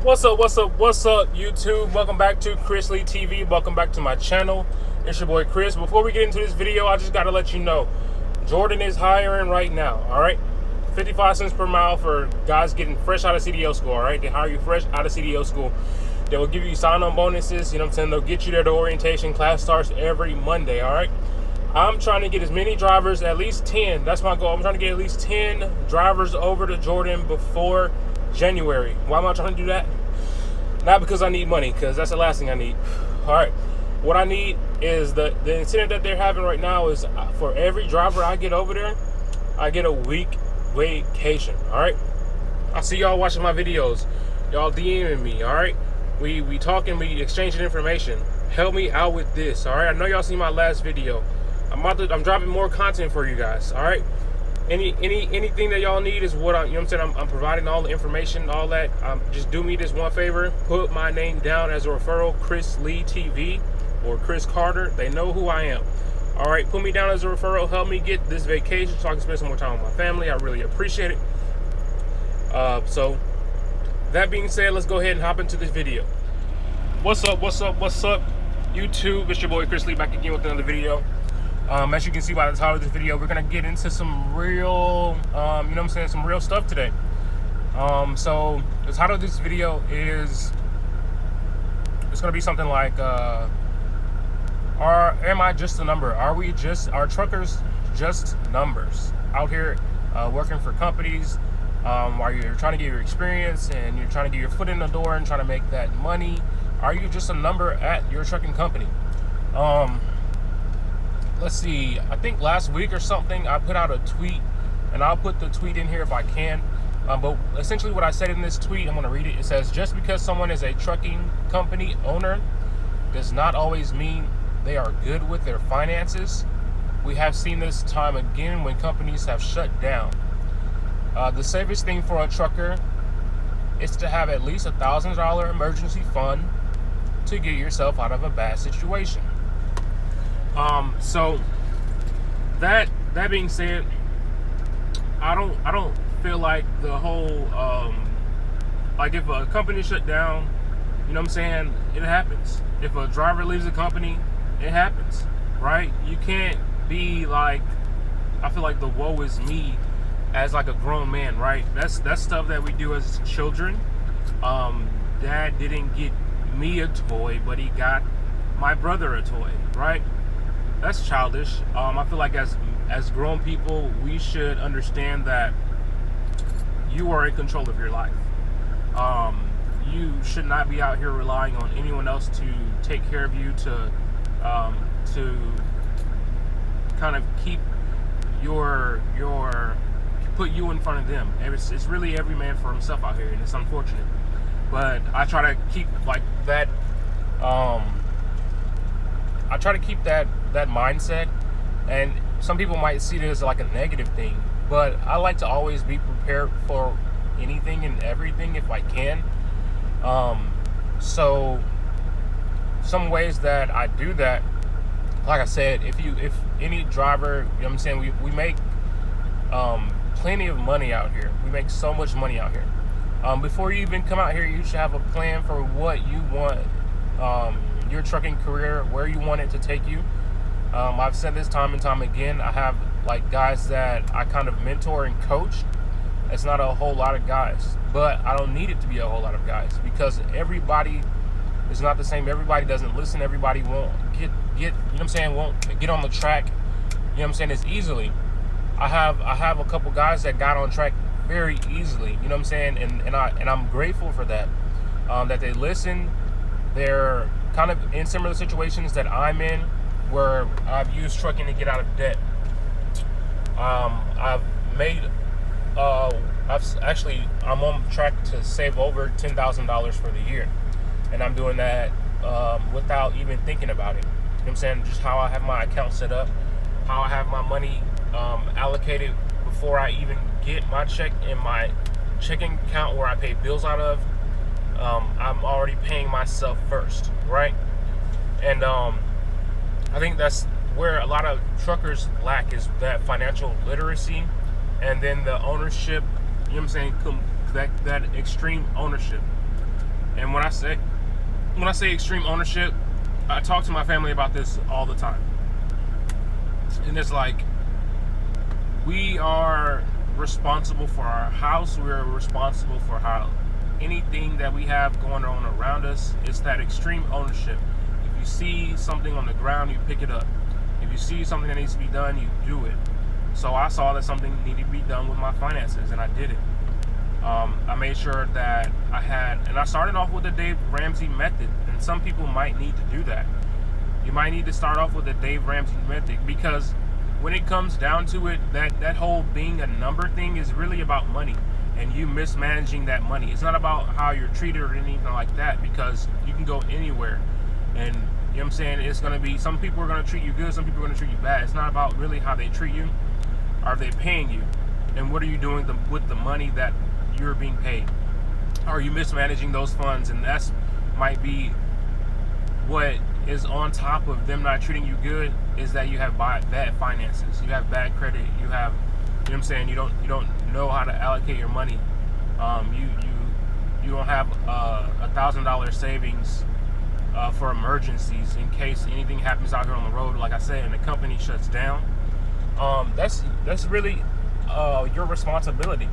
What's up, YouTube? Welcome back to Chris Lee TV. Welcome back to my channel. It's your boy Chris. Before we get into this video, I just gotta let you know, Jordan is hiring right now, alright? 55 cents per mile for guys getting fresh out of CDO school, alright? They hire you fresh out of CDO school. They will give you sign-on bonuses, you know what I'm saying? They'll get you there to orientation. Class starts every Monday, alright? I'm trying to get as many drivers, at least 10. That's my goal. I'm trying to get at least 10 drivers over to Jordan before January. Why am I trying to do that? Not because I need money, because that's the last thing I need. All right. What I need is the incentive that they're having right now is for every driver I get over there, I get a week vacation. All right. I see y'all watching my videos. Y'all DMing me. All right. We talking, we exchanging information. Help me out with this. All right. I know y'all seen my last video. I'm dropping more content for you guys. All right. Anything that y'all need is what I'm saying. I'm providing all the information, all that. Just do me this one favor. Put my name down as a referral, Chris Lee TV or Chris Carter. They know who I am. All right, put me down as a referral. Help me get this vacation so I can spend some more time with my family. I really appreciate it. So that being said, let's go ahead and hop into this video. What's up, YouTube? It's your boy Chris Lee back again with another video. As you can see by the title of this video, we're gonna get into some real, some real stuff today. So the title of this video is, it's gonna be something like, am I just a number? Are truckers just numbers out here working for companies? While you're trying to get your experience and you're trying to get your foot in the door and trying to make that money, are you just a number at your trucking company? Let's see, I think last week or something, I put out a tweet, and I'll put the tweet in here if I can. But essentially what I said in this tweet, I'm going to read it. It says, just because someone is a trucking company owner does not always mean they are good with their finances. We have seen this time again when companies have shut down. The safest thing for a trucker is to have at least $1,000 emergency fund to get yourself out of a bad situation. So that being said, I don't feel like the whole, like if a company shut down, you know what I'm saying, it happens. If a driver leaves a company, it happens, right? You can't be like, I feel like the woe is me as like a grown man, right? That's stuff that we do as children. Dad didn't get me a toy, but he got my brother a toy, right? That's childish. I feel like as grown people, we should understand that you are in control of your life. You should not be out here relying on anyone else to take care of you, to kind of keep put you in front of them. It's really every man for himself out here, and it's unfortunate. But I try to keep like that. I try to keep that mindset, and some people might see it as like a negative thing, but I like to always be prepared for anything and everything if I can. So some ways that I do that, like I said, if any driver, you know what I'm saying, we make plenty of money out here. We make so much money out here. Before you even come out here, you should have a plan for what you want your trucking career, where you want it to take you. I've said this time and time again. I have like guys that I kind of mentor and coach. It's not a whole lot of guys, but I don't need it to be a whole lot of guys because everybody is not the same. Everybody doesn't listen. Everybody won't get you know what I'm saying, won't get on the track, you know what I'm saying, as easily. I have a couple guys that got on track very easily, you know what I'm saying, and I'm grateful for that. That they listen. They're kind of in similar situations that I'm in, where I've used trucking to get out of debt. I'm on track to save over $10,000 for the year, and I'm doing that without even thinking about it. You know what I'm saying? Just how I have my account set up, how I have my money allocated before I even get my check in my checking account where I pay bills out of. I'm already paying myself first, right? And I think that's where a lot of truckers lack, is that financial literacy, and then the ownership, you know what I'm saying, that extreme ownership. And when I say extreme ownership, I talk to my family about this all the time. And it's like, we are responsible for our house. We're responsible for how anything that we have going on around us. It's that extreme ownership. If you see something on the ground, you pick it up. If you see something that needs to be done, you do it. So I saw that something needed to be done with my finances, and I did it. I made sure that I started off with the Dave Ramsey method, and some people might need to do that. You might need to start off with the Dave Ramsey method, because when it comes down to it, that whole being a number thing is really about money, and you mismanaging that money. It's not about how you're treated or anything like that, because you can go anywhere, and you know what I'm saying, it's going to be, some people are going to treat you good, some people are going to treat you bad. It's not about really how they treat you. Are they paying you? And what are you doing with the money that you're being paid? Are you mismanaging those funds? And that's might be what is on top of them not treating you good, is that you have bad finances, you have bad credit, you have, you know what I'm saying, you don't know how to allocate your money. You don't have $1,000 savings for emergencies in case anything happens out here on the road, like I said, and the company shuts down. That's really your responsibility.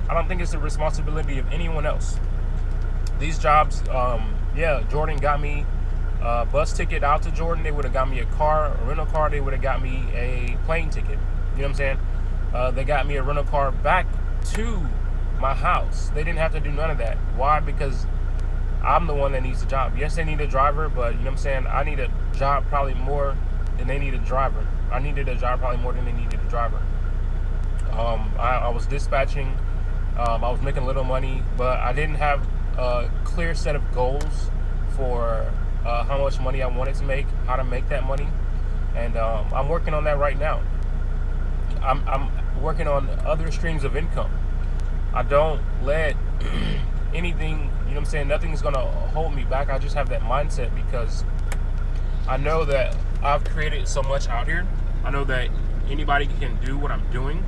I don't think it's the responsibility of anyone else. These jobs, Jordan got me a bus ticket out to Jordan. They would have got me a rental car. They would have got me a plane ticket. You know what I'm saying? They got me a rental car back to my house. They didn't have to do none of that. Why? Because I'm the one that needs the job. Yes, they need a driver, but you know what I'm saying, I need a job probably more than they need a driver. I needed a job probably more than they needed a driver. I was dispatching. I was making a little money, but I didn't have a clear set of goals for how much money I wanted to make, how to make that money, and I'm working on that right now. I'm working on other streams of income. I don't let anything, you know what I'm saying, nothing's gonna hold me back. I just have that mindset, because I know that I've created so much out here. I know that anybody can do what I'm doing,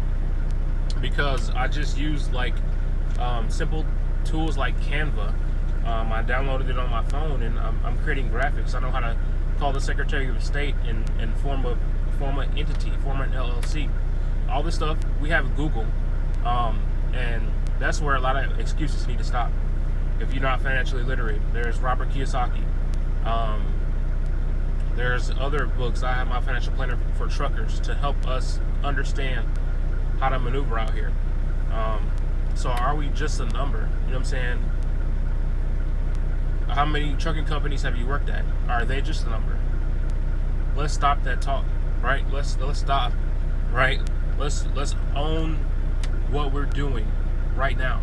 because I just use like simple tools like Canva. I downloaded it on my phone, and I'm creating graphics. I know how to call the Secretary of State and form an entity, form an LLC. All this stuff, we have Google, and that's where a lot of excuses need to stop. If you're not financially literate, there's Robert Kiyosaki. There's other books. I have my financial planner for truckers to help us understand how to maneuver out here. So are we just a number? You know what I'm saying? How many trucking companies have you worked at? Are they just a number? Let's stop that talk, right? Let's stop, right? Let's own what we're doing right now.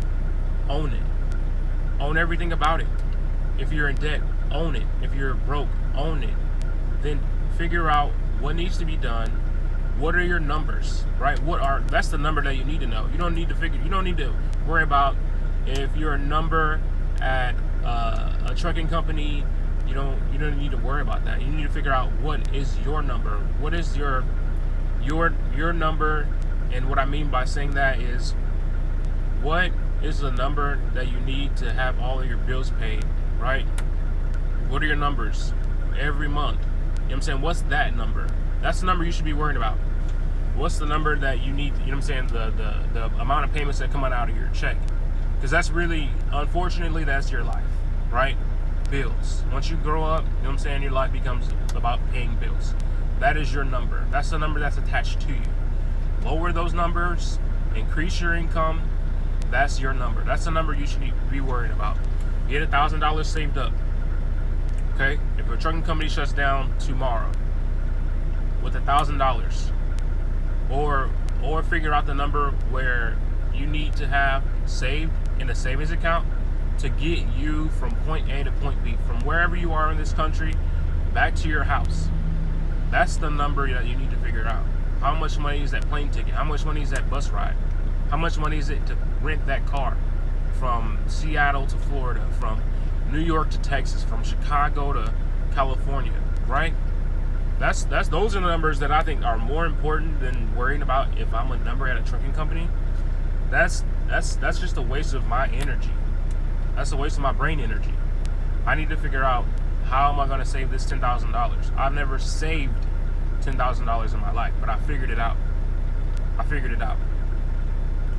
Own it. Own everything about it. If you're in debt, own it. If you're broke, own it. Then figure out what needs to be done. What are your numbers, right? That's the number that you need to know. You don't need to worry about if you're a number at a trucking company. You don't need to worry about that. You need to figure out what is your number. What is your number? And what I mean by saying that is, what is the number that you need to have all of your bills paid, right? What are your numbers every month? You know what I'm saying? What's that number? That's the number you should be worrying about. What's the number that you need, you know what I'm saying, the amount of payments that come out of your check? Because that's really, unfortunately, that's your life, right? Bills. Once you grow up, you know what I'm saying, your life becomes about paying bills. That is your number. That's the number that's attached to you. Lower those numbers, increase your income. That's your number. That's the number you should be worried about. Get $1,000 saved up. Okay? If a trucking company shuts down tomorrow with $1,000, or figure out the number where you need to have saved in a savings account to get you from point A to point B, from wherever you are in this country back to your house. That's the number that you need to figure out. How much money is that plane ticket? How much money is that bus ride? How much money is it to rent that car from Seattle to Florida, from New York to Texas, from Chicago to California, right? Those are the numbers that I think are more important than worrying about if I'm a number at a trucking company. That's just a waste of my energy. That's a waste of my brain energy. I need to figure out, how am I going to save this $10,000? I've never saved $10,000 in my life, but I figured it out.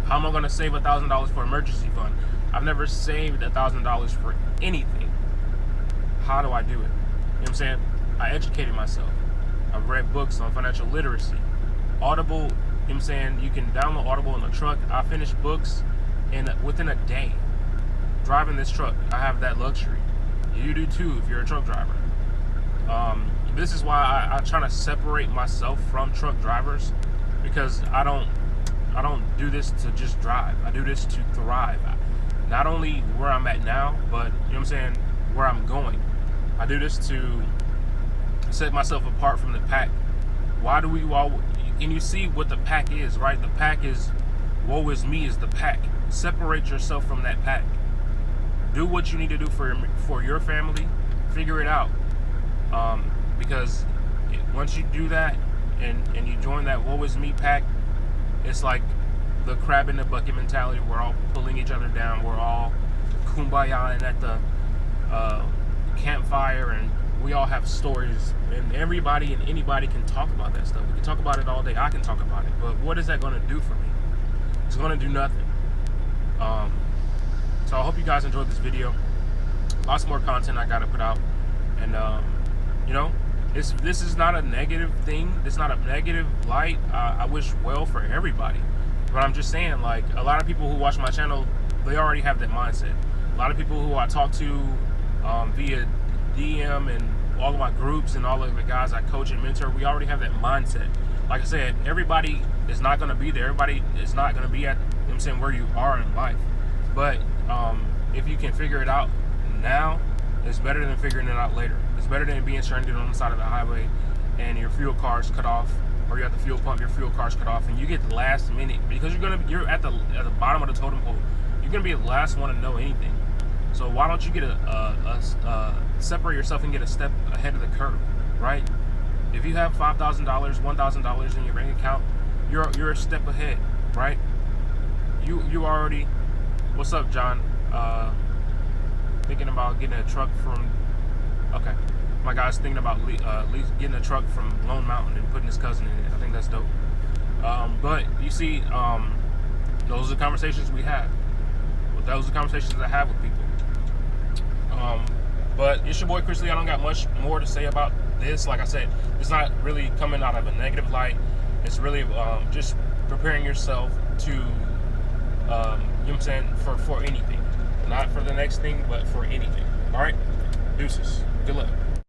How am I going to save $1,000 for emergency fund? I've never saved $1,000 for anything. How do I do it? You know what I'm saying? I educated myself. I've read books on financial literacy. Audible, you know what I'm saying? You can download Audible in the truck. I finished books within a day. Driving this truck, I have that luxury. You do too if you're a truck driver. This is why I try to separate myself from truck drivers, because I don't do this to just drive. I do this to thrive. Not only where I'm at now, but, you know what I'm saying, where I'm going. I do this to set myself apart from the pack. Why do we all, and you see what the pack is, right? The pack is, woe is me is the pack. Separate yourself from that pack. Do what you need to do for your family. Figure it out. Because once you do that and you join that woe is me pack, it's like the crab in the bucket mentality. We're all pulling each other down. We're all kumbayaing at the campfire, and we all have stories, and everybody and anybody can talk about that stuff. We can talk about it all day. I can talk about it, but what is that going to do for me? It's going to do nothing. So I hope you guys enjoyed this video. Lots more content I got to put out, and you know, this is not a negative thing. It's not a negative light. I wish well for everybody, but I'm just saying, like, a lot of people who watch my channel, they already have that mindset. A lot of people who I talk to via DM and all of my groups and all of the guys I coach and mentor, we already have that mindset. Like I said, everybody is not going to be there. Everybody is not going to be at, you know what I'm saying, where you are in life. But if you can figure it out now, it's better than figuring it out later. It's better than being stranded on the side of the highway and your fuel car's cut off, or you're at the fuel pump, your fuel car's cut off, and you get the last minute, because you're at the bottom of the totem pole. You're gonna be the last one to know anything. So why don't you get separate yourself and get a step ahead of the curve, right? If you have $5,000, $1,000 in your bank account, you're a step ahead, right? You already. What's up, John? Thinking about getting a truck from. Okay, my guy's thinking about getting a truck from Lone Mountain and putting his cousin in it. I think that's dope. But you see, those are the conversations we have. Those are the conversations I have with people. But it's your boy Chris Lee. I don't got much more to say about this. Like I said, it's not really coming out of a negative light. It's really just preparing yourself to, you know what I'm saying, for anything. Not for the next thing, but for anything. All right? Deuces. Good luck.